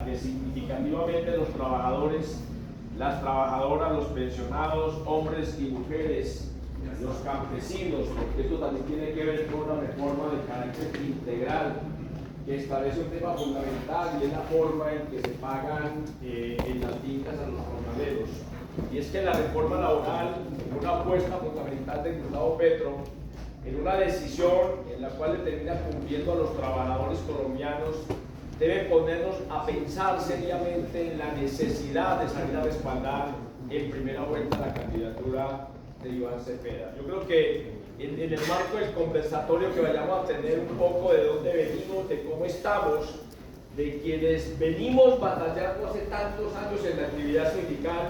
que significativamente los trabajadores, las trabajadoras, los pensionados, hombres y mujeres, los campesinos, porque esto también tiene que ver con una reforma de carácter integral que establece un tema fundamental y es la forma en que se pagan en las fincas a los jornaleros. Y es que la reforma laboral, una apuesta fundamental del Gustavo Petro, en una decisión en la cual le termina cumpliendo a los trabajadores colombianos, debe ponernos a pensar seriamente en la necesidad de salir a respaldar en primera vuelta la candidatura de Iván Cepeda. Yo creo que en el marco del conversatorio que vayamos a tener un poco de dónde venimos, de cómo estamos, de quienes venimos batallando hace tantos años en la actividad sindical,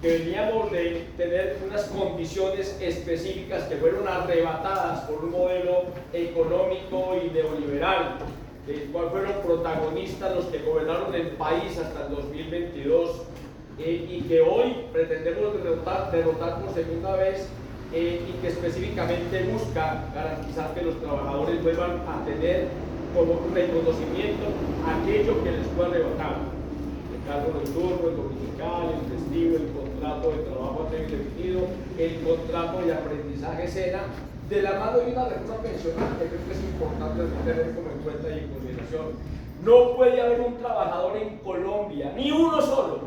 que veníamos de tener unas condiciones específicas que fueron arrebatadas por un modelo económico y neoliberal, del cual fueron protagonistas los que gobernaron el país hasta el 2022, y que hoy pretendemos derrotar por segunda vez, y que específicamente busca garantizar que los trabajadores vuelvan a tener como reconocimiento aquello que les fue arrebatado: el cargo nocturno, el dominical, el festivo, el contrato de trabajo a término definido, el contrato de aprendizaje SENA, de la mano de una reforma pensional que creo que es importante tener como en cuenta y en consideración. No puede haber un trabajador en Colombia, ni uno solo,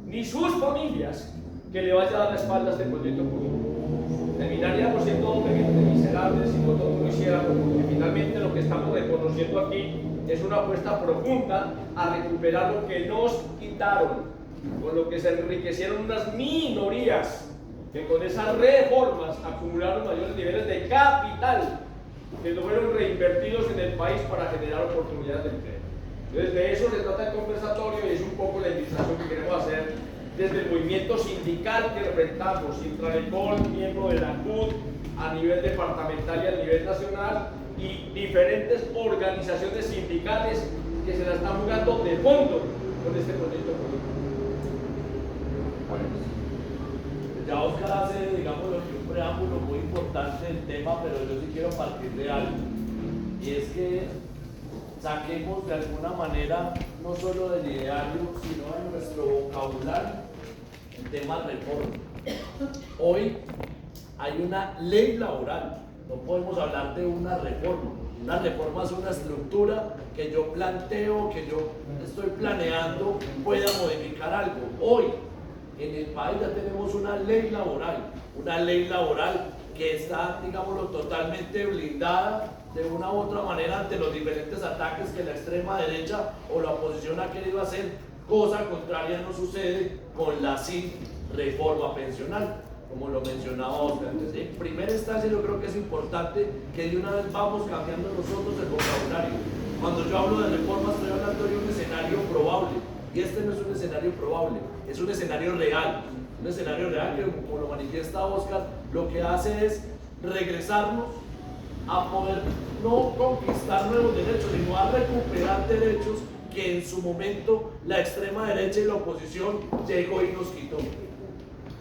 ni sus familias, que le vaya a dar la espalda a este proyecto político. Terminaríamos siendo doblemente miserables si no todos lo hiciéramos, porque finalmente lo que estamos reconociendo aquí es una apuesta profunda a recuperar lo que nos quitaron, con lo que se enriquecieron unas minorías que con esas reformas acumularon mayores niveles de capital que no fueron reinvertidos en el país para generar oportunidades de empleo. Entonces, de eso se trata el conversatorio y es un poco la invitación que queremos hacer desde el movimiento sindical que representamos, Intralecol, miembro de la CUT a nivel departamental y a nivel nacional, y diferentes organizaciones sindicales que se la están jugando de fondo con este proyecto político. Ya Oscar hace, digamos, un preámbulo muy importante del tema, pero yo sí quiero partir de algo, y es que saquemos de alguna manera, no solo del ideario, sino de nuestro vocabulario, el tema reforma. Hoy hay una ley laboral, no podemos hablar de una reforma. Una reforma es una estructura que yo planteo, que yo estoy planeando, pueda modificar algo. Hoy, en el país ya tenemos una ley laboral que está, digámoslo, totalmente blindada de una u otra manera ante los diferentes ataques que la extrema derecha o la oposición ha querido hacer. Cosa contraria no sucede con la sin reforma pensional, como lo mencionaba Oscar. Entonces, en primera instancia yo creo que es importante que de una vez vamos cambiando nosotros el vocabulario. Cuando yo hablo de reforma estoy hablando de un escenario probable, y este no es un escenario probable, es un escenario real. Un escenario real que, como lo manifiesta Oscar, lo que hace es regresarnos a poder no conquistar nuevos derechos, sino a recuperar derechos que en su momento la extrema derecha y la oposición llegó y nos quitó.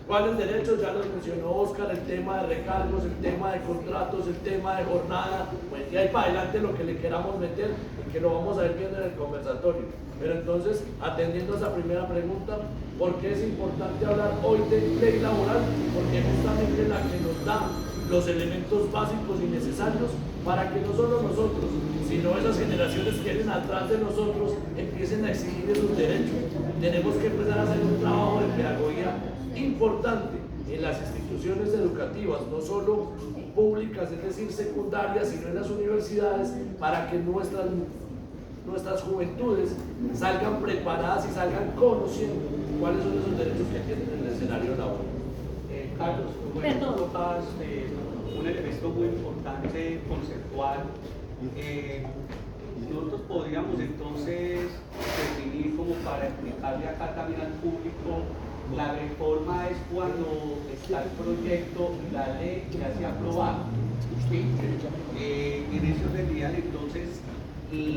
¿Cuáles derechos? Ya los mencionó Oscar: el tema de recargos, el tema de contratos, el tema de jornada. Pues y ahí para adelante lo que le queramos meter y que lo vamos a ir viendo en el conversatorio. Pero entonces, atendiendo a esa primera pregunta, ¿por qué es importante hablar hoy de ley laboral? Porque justamente es la que nos da los elementos básicos y necesarios para que no solo nosotros, sino esas generaciones que vienen atrás de nosotros empiecen a exigir esos derechos. Tenemos que empezar a hacer un trabajo de pedagogía importante en las instituciones educativas, no solo públicas, es decir, secundarias, sino en las universidades, para que nuestras juventudes salgan preparadas y salgan conociendo cuáles son esos derechos que tienen en el escenario laboral. Carlos, bueno, notas un elemento muy importante conceptual. Nosotros podríamos entonces definir, como para explicarle acá también al público, la reforma es cuando está el proyecto y la ley ya se ha aprobado. ¿Sí? En eso tendrían entonces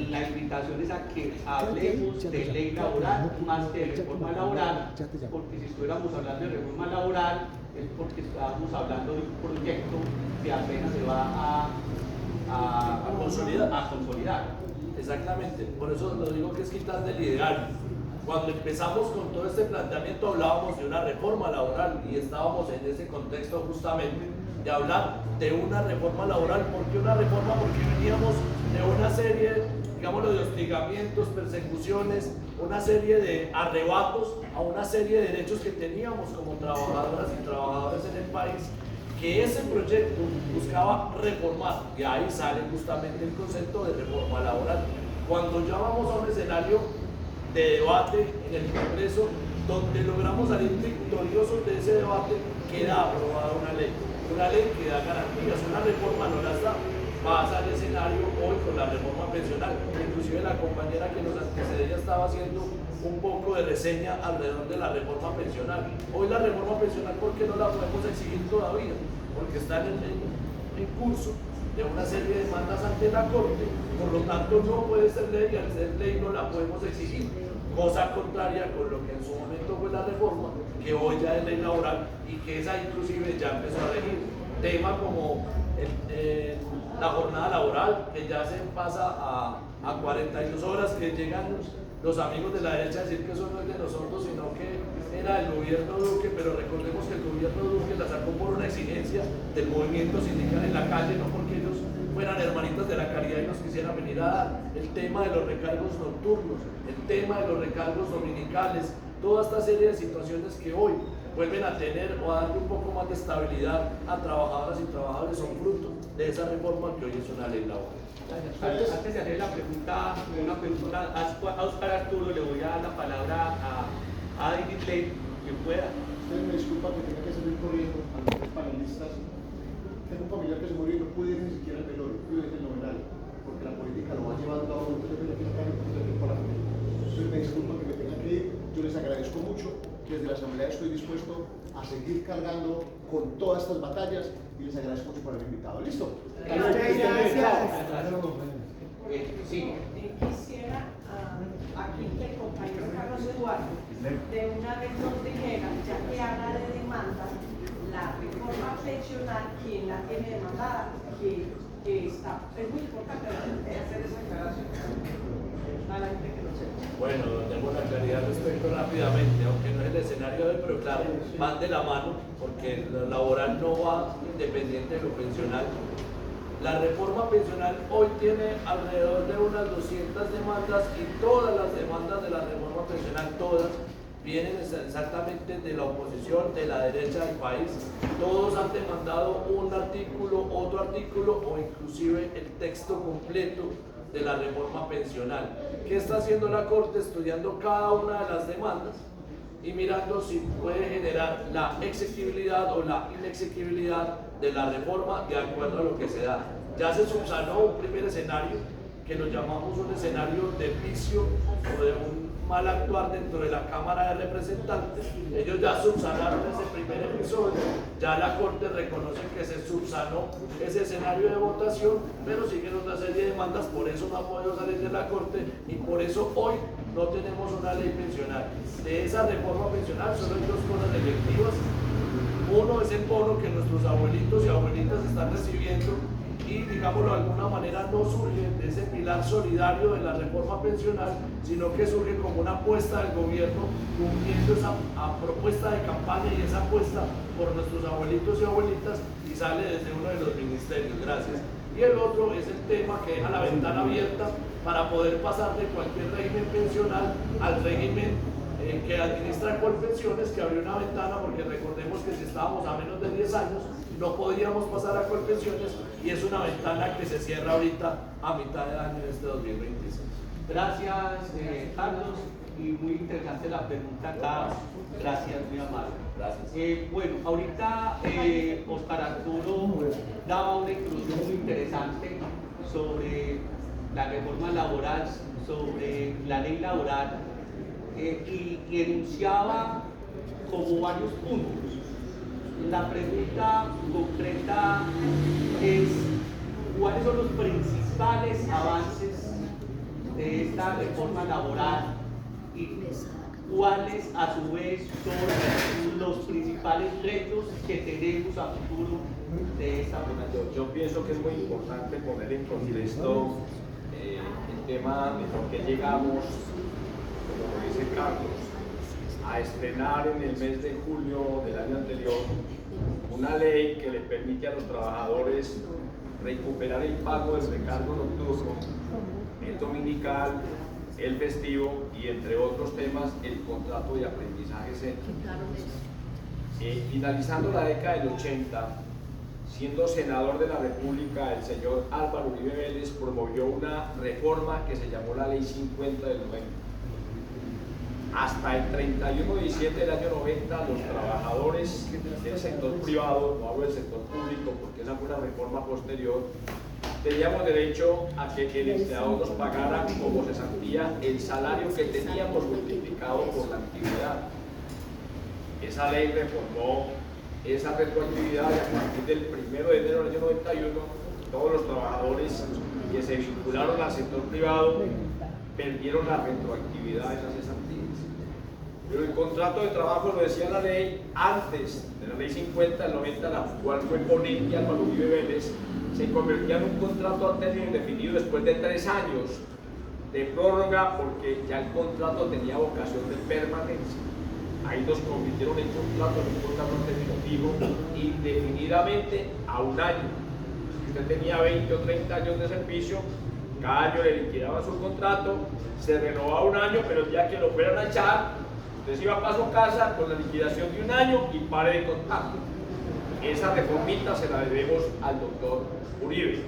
la invitación es a que hablemos de ley laboral más que de reforma laboral, porque si estuviéramos hablando de reforma laboral es porque estábamos hablando de un proyecto que apenas se va a consolidar. Exactamente, por eso lo digo que es quitar del ideal. Cuando empezamos con todo este planteamiento hablábamos de una reforma laboral y estábamos en ese contexto justamente de hablar de una reforma laboral. ¿Por qué una reforma? Porque veníamos de una serie, digámoslo, de hostigamientos, persecuciones, una serie de arrebatos a una serie de derechos que teníamos como trabajadoras y trabajadores en el país, que ese proyecto buscaba reformar, y ahí sale justamente el concepto de reforma laboral. Cuando ya vamos a un escenario de debate en el Congreso, donde logramos salir victoriosos de ese debate, queda aprobada una ley que da garantías. Una reforma no las da, pasa al escenario hoy con la reforma pensional. Inclusive la compañera que nos antecedía estaba haciendo un poco de reseña alrededor de la reforma pensional. Hoy la reforma pensional, ¿por qué no la podemos exigir todavía? Porque está en curso de una serie de demandas ante la Corte, por lo tanto no puede ser ley, y al ser ley no la podemos exigir, cosa contraria con lo que en su momento fue la reforma, que hoy ya es ley laboral y que esa inclusive ya empezó a regir. Tema como la jornada laboral, que ya se pasa a 42 horas, que llegan los amigos de la derecha a decir que eso no es de nosotros, sino que era el gobierno Duque, pero recordemos que el gobierno Duque la sacó por una exigencia del movimiento sindical en la calle, no porque ellos fueran hermanitas de la caridad y nos quisieran venir a dar. El tema de los recargos nocturnos, el tema de los recargos dominicales, toda esta serie de situaciones que hoy vuelven a tener o a darle un poco más de estabilidad a trabajadoras y trabajadores son fruto de esa reforma que hoy es una ley laboral. Antes de hacer una pregunta a Oscar Arturo, le voy a dar la palabra a David Ley, que pueda. Usted me disculpa que tenga que salir corriendo a los tres panelistas. Tengo un familiar que se murió y no pude ir ni siquiera al velorio, pude ir al novenario, porque la política lo va llevando a uno, entonces yo tengo que sacar un poquito de tiempo a la familia. Entonces me disculpa que me tenga que ir, yo les agradezco mucho, desde la Asamblea estoy dispuesto a seguir cargando con todas estas batallas y les agradezco mucho por haberme invitado. ¿Listo? Sí. Quisiera aquí que el compañero Carlos Eduardo de una vez nos dijera, ya que habla de demanda, la reforma pensional, ¿quién la tiene demandada? Que está, es muy importante hacer esa aclaración a la gente que lo sepa. Bueno, tengo una claridad respecto rápidamente, aunque no es el escenario de hoy, pero claro, van de la mano, porque lo laboral no va independiente de lo pensional. La reforma pensional hoy tiene alrededor de unas 200 demandas y todas las demandas de la reforma pensional, todas, vienen exactamente de la oposición, de la derecha del país. Todos han demandado un artículo, otro artículo o inclusive el texto completo de la reforma pensional. ¿Qué está haciendo la Corte? Estudiando cada una de las demandas y mirando si puede generar la exequibilidad o la inexequibilidad de la reforma de acuerdo a lo que se da. Ya se subsanó un primer escenario que lo llamamos un escenario de vicio o de un mal actuar dentro de la Cámara de Representantes. Ellos ya subsanaron ese primer episodio, ya la Corte reconoce que se subsanó ese escenario de votación, pero siguen otra serie de demandas, por eso no ha podido salir de la Corte y por eso hoy no tenemos una ley pensional. De esa reforma pensional solo hay dos cosas efectivas. Uno es el bono que nuestros abuelitos y abuelitas están recibiendo y, digámoslo de alguna manera, no surge de ese pilar solidario de la reforma pensional, sino que surge como una apuesta del gobierno cumpliendo esa propuesta de campaña y esa apuesta por nuestros abuelitos y abuelitas y sale desde uno de los ministerios. Gracias. Y el otro es el tema que deja la ventana abierta para poder pasar de cualquier régimen pensional al régimen que administra Colpensiones, que abrió una ventana, porque recordemos que si estábamos a menos de 10 años no podíamos pasar a Colpensiones y es una ventana que se cierra ahorita a mitad de año de este 2026. Gracias, Carlos, y muy interesante la pregunta acá. Gracias, muy amable. Gracias. Bueno, ahorita Oscar Arturo daba una introducción muy interesante sobre la reforma laboral, sobre la ley laboral, y enunciaba como varios puntos. La pregunta concreta es: ¿cuáles son los principales avances de esta reforma laboral y cuáles a su vez son los principales retos que tenemos a futuro de esta reforma? Yo pienso que es muy importante poner en contexto el tema de por qué llegamos, como dice Carlos, a estrenar en el mes de julio del año anterior una ley que le permite a los trabajadores recuperar el pago del recargo nocturno, el dominical, el festivo y, entre otros temas, el contrato de aprendizaje senior. Finalizando la década del 80, siendo senador de la República, el señor Álvaro Uribe Vélez promovió una reforma que se llamó la Ley 50 del 90. Hasta el 31 de diciembre del año 90, los trabajadores del sector privado, no hablo del sector público porque esa fue una reforma posterior, teníamos derecho a que el empleador nos pagara como cesantía el salario que teníamos multiplicado por la actividad. Esa ley reformó esa retroactividad y a partir del 1 de enero del año 91, todos los trabajadores que se vincularon al sector privado perdieron la retroactividad de esas cesantías. Pero el contrato de trabajo, lo decía la ley, antes de la ley 50 del 90, la cual fue ponente Álvaro Uribe Vélez, se convertía en un contrato a término indefinido después de 3 años de prórroga, porque ya el contrato tenía vocación de permanencia. Ahí nos convirtieron el contrato en un contrato a término fijo indefinidamente a 1 año. Si usted tenía 20 o 30 años de servicio, cada año le liquidaba su contrato, se renovaba 1 año, pero el día que lo fueran a echar, usted se iba a su casa con la liquidación de 1 año y pare de contar. Esa reformita se la debemos al doctor Uribe.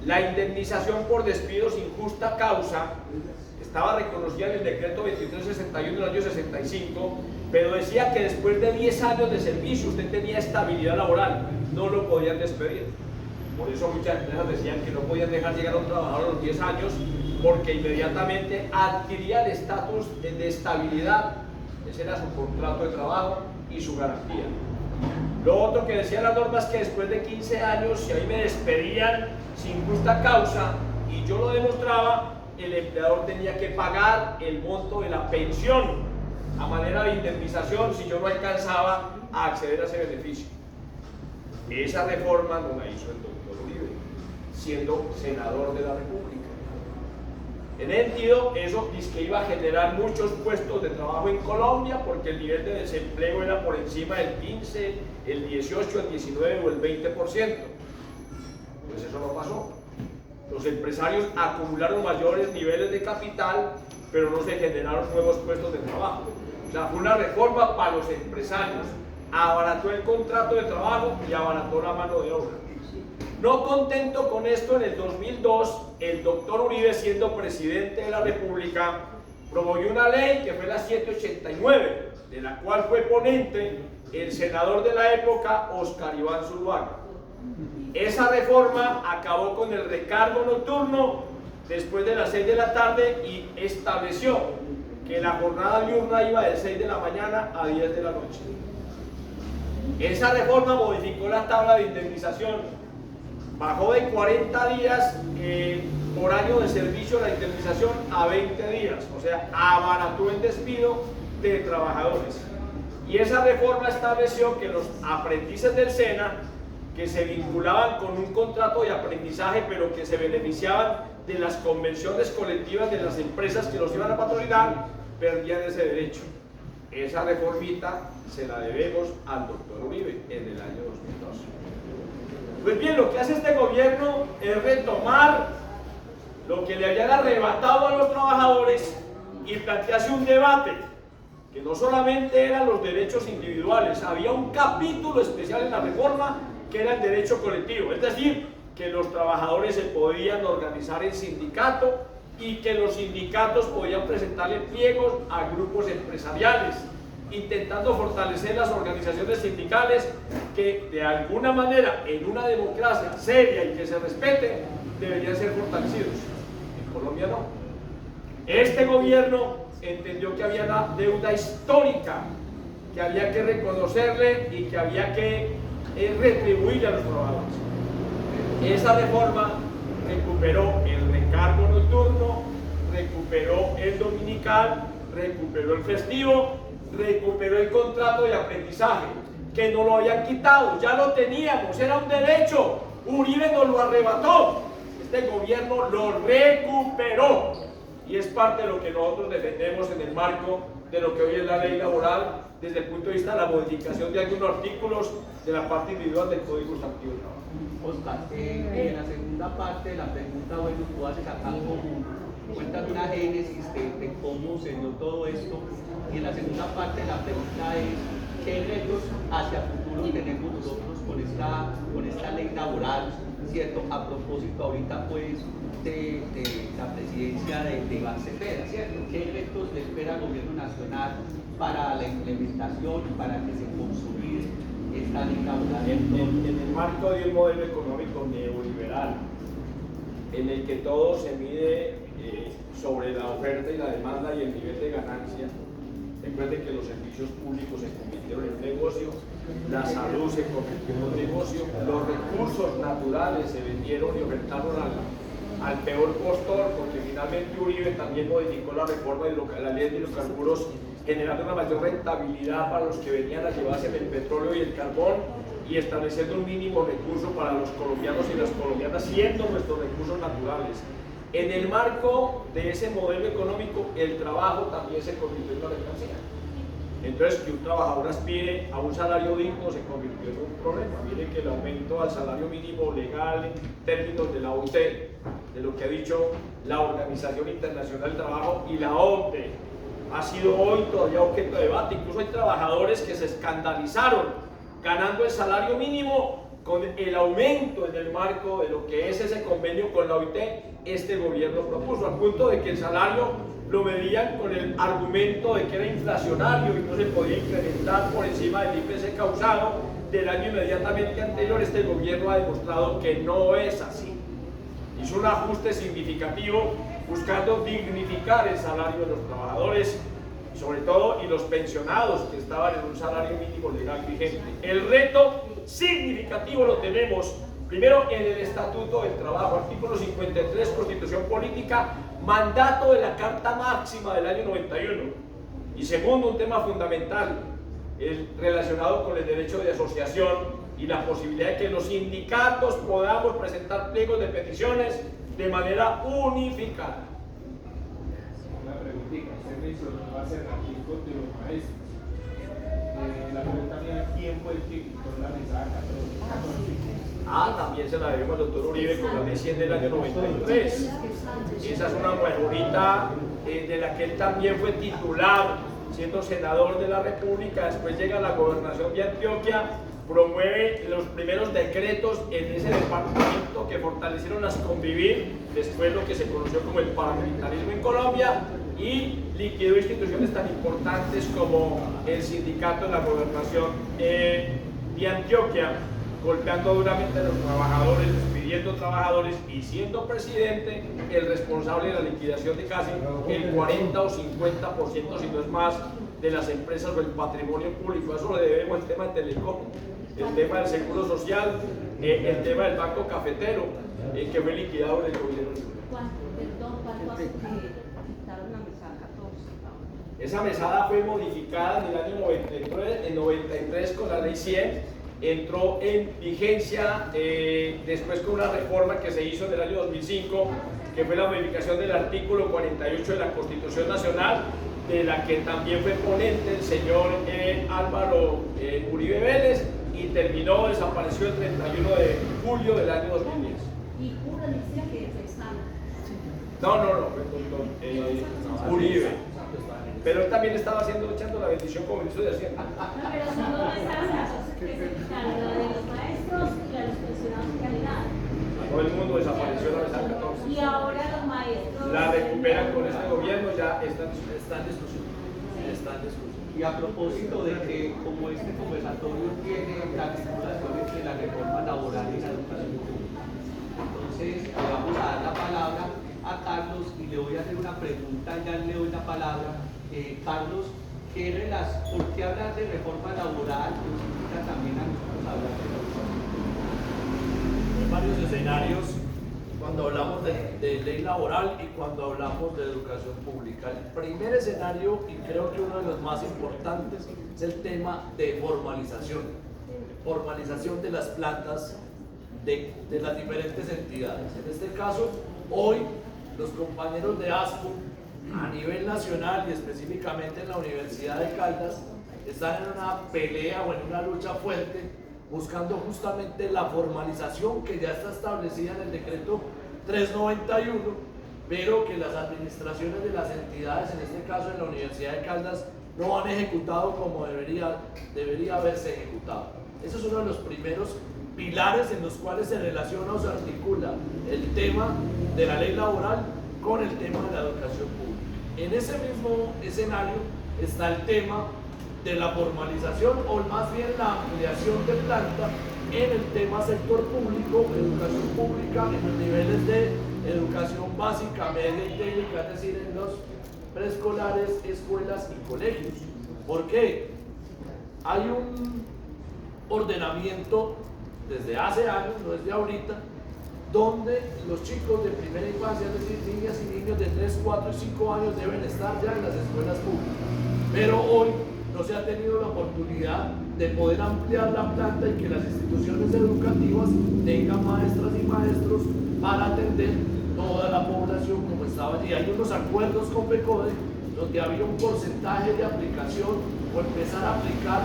La indemnización por despido sin justa causa estaba reconocida en el decreto 2361 del año 65, pero decía que después de 10 años de servicio usted tenía estabilidad laboral, no lo podían despedir. Por eso muchas empresas decían que no podían dejar llegar a un trabajador a los 10 años, porque inmediatamente adquiría el estatus de estabilidad. Ese era su contrato de trabajo y su garantía. Lo otro que decía la norma es que después de 15 años, si ahí me despedían sin justa causa y yo lo demostraba, el empleador tenía que pagar el monto de la pensión a manera de indemnización si yo no alcanzaba a acceder a ese beneficio. Esa reforma no la hizo el doctor Uribe, siendo senador de la República. En el sentido, eso dice que iba a generar muchos puestos de trabajo en Colombia, porque el nivel de desempleo era por encima del 15, el 18, el 19 o el 20%. Pues eso no pasó. Los empresarios acumularon mayores niveles de capital, pero no se generaron nuevos puestos de trabajo. O sea, fue una reforma para los empresarios. Abarató el contrato de trabajo y abarató la mano de obra. No contento con esto, en el 2002, el doctor Uribe, siendo presidente de la República, promovió una ley que fue la 789, de la cual fue ponente el senador de la época, Oscar Iván Zuluaga. Esa reforma acabó con el recargo nocturno después de las 6 de la tarde y estableció que la jornada diurna iba de 6 de la mañana a 10 de la noche. Esa reforma modificó la tabla de indemnización, bajó de 40 días por año de servicio la indemnización a 20 días, o sea, abarató el despido de trabajadores. Y esa reforma estableció que los aprendices del SENA, que se vinculaban con un contrato de aprendizaje, pero que se beneficiaban de las convenciones colectivas de las empresas que los iban a patrocinar, perdían ese derecho. Esa reformita se la debemos al doctor Uribe en el año 2012. Pues bien, lo que hace este gobierno es retomar lo que le habían arrebatado a los trabajadores y plantearse un debate que no solamente eran los derechos individuales, había un capítulo especial en la reforma que era el derecho colectivo, es decir, que los trabajadores se podían organizar en sindicato y que los sindicatos podían presentarle pliegos a grupos empresariales, intentando fortalecer las organizaciones sindicales que de alguna manera en una democracia seria y que se respete deberían ser fortalecidos. En Colombia no. Este gobierno entendió que había una deuda histórica que había que reconocerle y que había que retribuir a los trabajadores. Esa reforma recuperó el recargo nocturno, recuperó el dominical, recuperó el festivo, recuperó el contrato de aprendizaje, que no lo habían quitado, ya lo teníamos, era un derecho, Uribe nos lo arrebató, este gobierno lo recuperó. y es parte de lo que nosotros defendemos en el marco de lo que hoy es la ley laboral desde el punto de vista de la modificación de algunos artículos de la parte individual del Código Sustantivo del Trabajo. Oscar, en la segunda parte de la pregunta, bueno, tú haces acá como cuéntame una génesis de cómo se dio todo esto, y en la segunda parte de la pregunta es qué retos hacia futuro tenemos nosotros con esta ley laboral, ¿cierto? A propósito ahorita pues de la presidencia de Iván Cepeda, ¿cierto? ¿Qué retos le espera al gobierno nacional para la implementación y para que se consolide esta ley laboral? En el marco de un modelo económico neoliberal, en el que todo se mide sobre la oferta y la demanda y el nivel de ganancia. Recuerden que los servicios públicos se convirtieron en un negocio, la salud se convirtió en un negocio, los recursos naturales se vendieron y ofertaron al peor postor, porque finalmente Uribe también modificó la reforma de la ley de hidrocarburos, generando una mayor rentabilidad para los que venían a llevarse el petróleo y el carbón, y estableciendo un mínimo recurso para los colombianos y las colombianas, siendo nuestros recursos naturales. En el marco de ese modelo económico, el trabajo también se convirtió en una mercancía. Entonces, que un trabajador aspire a un salario digno se convirtió en un problema. Miren que el aumento al salario mínimo legal en términos de la OIT, de lo que ha dicho la Organización Internacional del Trabajo y la OCDE, ha sido hoy todavía objeto de debate. Incluso hay trabajadores que se escandalizaron ganando el salario mínimo con el aumento en el marco de lo que es ese convenio con la OIT. Este gobierno propuso, al punto de que el salario lo medían con el argumento de que era inflacionario y no se podía incrementar por encima del IPC causado del año inmediatamente anterior. Este gobierno ha demostrado que no es así. Hizo un ajuste significativo buscando dignificar el salario de los trabajadores, sobre todo, y los pensionados que estaban en un salario mínimo legal vigente. El reto significativo lo tenemos primero en el Estatuto del Trabajo, artículo 53, Constitución Política, mandato de la Carta Máxima del año 91. Y segundo, un tema fundamental, relacionado con el derecho de asociación y la posibilidad de que los sindicatos podamos presentar pliegos de peticiones de manera unificada. Una preguntita, usted mencionó hace ratito de los maestros. La pregunta mía, ¿quién fue el que quitó la mesada 14? También se la debemos al doctor Uribe con la ley 100 del año 93. Esa es una mejorita de la que él también fue titular, siendo senador de la República. Después llega a la gobernación de Antioquia, promueve los primeros decretos en ese departamento que fortalecieron las convivir, después lo que se conoció como el paramilitarismo en Colombia, y liquidó instituciones tan importantes como el sindicato de la gobernación de Antioquia, golpeando duramente a los trabajadores, despidiendo trabajadores y siendo presidente el responsable de la liquidación de casi el 40 o 50%, si no es más, de las empresas o el patrimonio público. Eso le debemos el tema de Telecom, el tema del seguro social, el tema del banco cafetero, que fue liquidado en el gobierno. ¿Cuánto hace que quitaron la mesada 14? Esa mesada fue modificada en el año 93 con la ley 100. Entró en vigencia después con una reforma que se hizo en el año 2005, que fue la modificación del artículo 48 de la Constitución Nacional, de la que también fue ponente el señor Álvaro Uribe Vélez, y terminó, desapareció el 31 de julio del año 2010. ¿Y Cura decía que están? No, fue con Uribe. Pero él también estaba echando la bendición como ministro de Hacienda. No, pero son dos mesas que se quitaron, la de los maestros y la de los pensionados de calidad. Todo el mundo desapareció la mesada 14. Y ahora los maestros... La recuperan con este gobierno, ya están Está en discusión. Y a propósito de que como este conversatorio tiene la articulación entre la reforma laboral y la educación pública, entonces le vamos a dar la palabra a Carlos y le voy a hacer una pregunta, ya le doy la palabra. Carlos, ¿por qué hablar de reforma laboral nos invita también a nosotros a hablar de la educación pública? Hay varios escenarios cuando hablamos de ley laboral y cuando hablamos de educación pública. El primer escenario, y creo que uno de los más importantes, es el tema de formalización de las plantas de las diferentes entidades. En este caso, hoy los compañeros de ASPU a nivel nacional y específicamente en la Universidad de Caldas están en una pelea o en una lucha fuerte buscando justamente la formalización que ya está establecida en el decreto 391, pero que las administraciones de las entidades, en este caso en la Universidad de Caldas, no han ejecutado como debería haberse ejecutado. Ese es uno de los primeros pilares en los cuales se relaciona o se articula el tema de la ley laboral con el tema de la educación pública. En ese mismo escenario está el tema de la formalización o más bien la ampliación de planta en el tema sector público, educación pública, en los niveles de educación básica, media y técnica, es decir, en los preescolares, escuelas y colegios. ¿Por qué? Hay un ordenamiento desde hace años, no es de ahorita, donde los chicos de primera infancia, es decir, niñas y niños de 3, 4 y 5 años deben estar ya en las escuelas públicas. Pero hoy no se ha tenido la oportunidad de poder ampliar la planta y que las instituciones educativas tengan maestras y maestros para atender toda la población como estaba allí. Hay unos acuerdos con PECODE donde había un porcentaje de aplicación o empezar a aplicar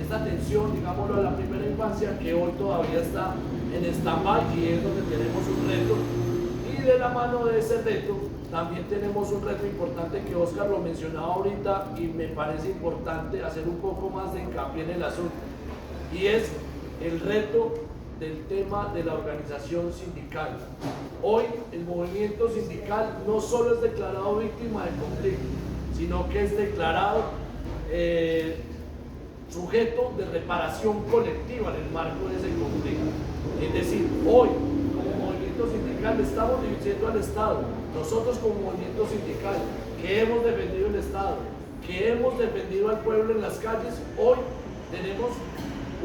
esta atención, digámoslo, a la primera infancia, que hoy todavía está en stand-by y es donde tenemos un reto. Y de la mano de ese reto también tenemos un reto importante que Oscar lo mencionaba ahorita y me parece importante hacer un poco más de hincapié en el asunto, y es el reto del tema de la organización sindical. Hoy el movimiento sindical no solo es declarado víctima del conflicto, sino que es declarado sujeto de reparación colectiva en el marco de ese conflicto. Es decir, hoy como movimiento sindical le estamos diciendo al Estado, nosotros como movimiento sindical que hemos defendido el Estado, que hemos defendido al pueblo en las calles, hoy tenemos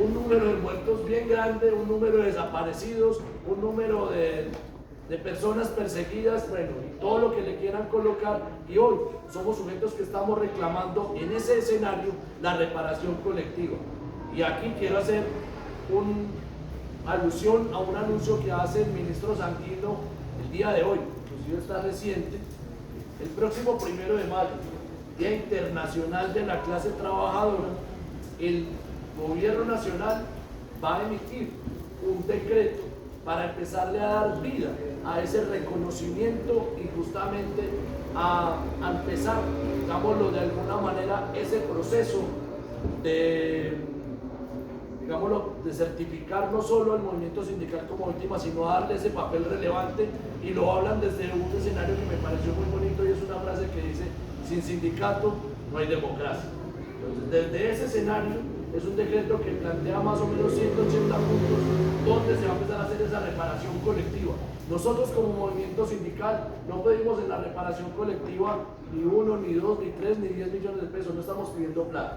un número de muertos bien grande, un número de desaparecidos, un número de personas perseguidas, bueno, y todo lo que le quieran colocar, y hoy somos sujetos que estamos reclamando en ese escenario la reparación colectiva. Y aquí quiero hacer una alusión a un anuncio que hace el ministro Sanguino el día de hoy, inclusive está reciente, el próximo 1 de mayo, Día Internacional de la Clase Trabajadora. El Gobierno Nacional va a emitir un decreto para empezarle a dar vida a ese reconocimiento y justamente a empezar, digámoslo de alguna manera, ese proceso de, digámoslo, de certificar no solo al movimiento sindical como víctima, sino a darle ese papel relevante, y lo hablan desde un escenario que me pareció muy bonito, y es una frase que dice: sin sindicato no hay democracia. Entonces, desde ese escenario es un decreto que plantea más o menos 180 puntos donde se va a empezar a hacer esa reparación colectiva. Nosotros como movimiento sindical no pedimos en la reparación colectiva ni 1, ni 2, ni 3, ni 10 millones de pesos, no estamos pidiendo plata.